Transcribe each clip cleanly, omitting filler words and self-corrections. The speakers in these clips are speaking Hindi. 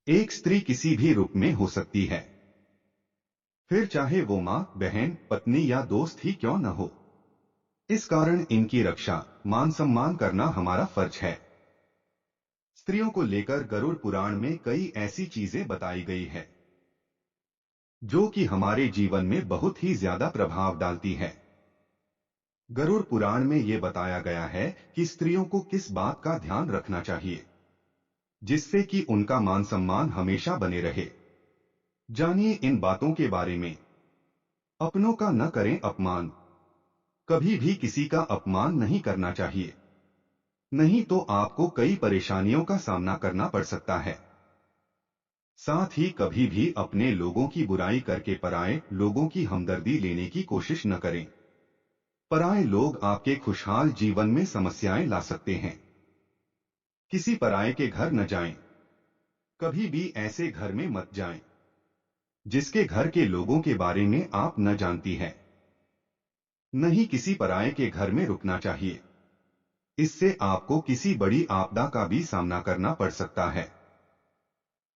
एक स्त्री किसी भी रूप में हो सकती है, फिर चाहे वो माँ, बहन, पत्नी या दोस्त ही क्यों न हो। इस कारण इनकी रक्षा, मान सम्मान करना हमारा फर्ज है। स्त्रियों को लेकर गरुड़ पुराण में कई ऐसी चीजें बताई गई है जो कि हमारे जीवन में बहुत ही ज्यादा प्रभाव डालती है। गरुड़ पुराण में ये बताया गया है कि स्त्रियों को किस बात का ध्यान रखना चाहिए जिससे कि उनका मान सम्मान हमेशा बने रहे। जानिए इन बातों के बारे में। अपनों का न करें अपमान। कभी भी किसी का अपमान नहीं करना चाहिए, नहीं तो आपको कई परेशानियों का सामना करना पड़ सकता है। साथ ही कभी भी अपने लोगों की बुराई करके पराये लोगों की हमदर्दी लेने की कोशिश न करें। पराये लोग आपके खुशहाल जीवन में समस्याएं ला सकते हैं। किसी पराये के घर न जाएं। कभी भी ऐसे घर में मत जाएं जिसके घर के लोगों के बारे में आप न जानती हैं। नहीं किसी पराये के घर में रुकना चाहिए, इससे आपको किसी बड़ी आपदा का भी सामना करना पड़ सकता है।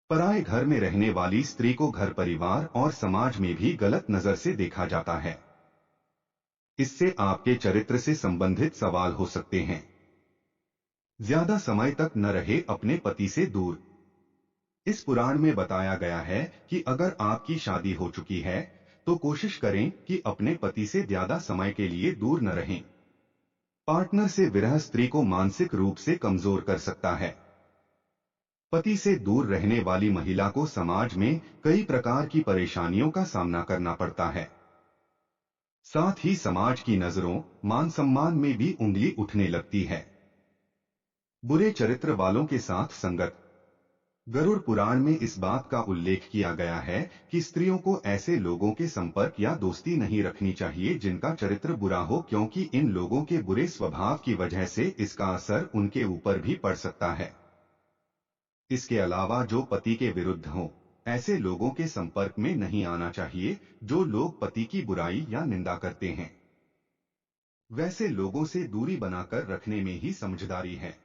पराये घर में रहने वाली स्त्री को घर परिवार और समाज में भी गलत नजर से देखा जाता है। इससे आपके चरित्र से संबंधित सवाल हो सकते हैं। ज्यादा समय तक न रहे अपने पति से दूर। इस पुराण में बताया गया है कि अगर आपकी शादी हो चुकी है तो कोशिश करें कि अपने पति से ज्यादा समय के लिए दूर न रहें। पार्टनर से विरह स्त्री को मानसिक रूप से कमजोर कर सकता है। पति से दूर रहने वाली महिला को समाज में कई प्रकार की परेशानियों का सामना करना पड़ता है। साथ ही समाज की नजरों, मान सम्मान में भी उंगली उठने लगती है। बुरे चरित्र वालों के साथ संगत। गरुड़ पुराण में इस बात का उल्लेख किया गया है कि स्त्रियों को ऐसे लोगों के संपर्क या दोस्ती नहीं रखनी चाहिए जिनका चरित्र बुरा हो, क्योंकि इन लोगों के बुरे स्वभाव की वजह से इसका असर उनके ऊपर भी पड़ सकता है। इसके अलावा जो पति के विरुद्ध हों, ऐसे लोगों के संपर्क में नहीं आना चाहिए जो लोग पति की बुराई या निंदा करते हैं। वैसे लोगों से दूरी बनाकर रखने में ही समझदारी है।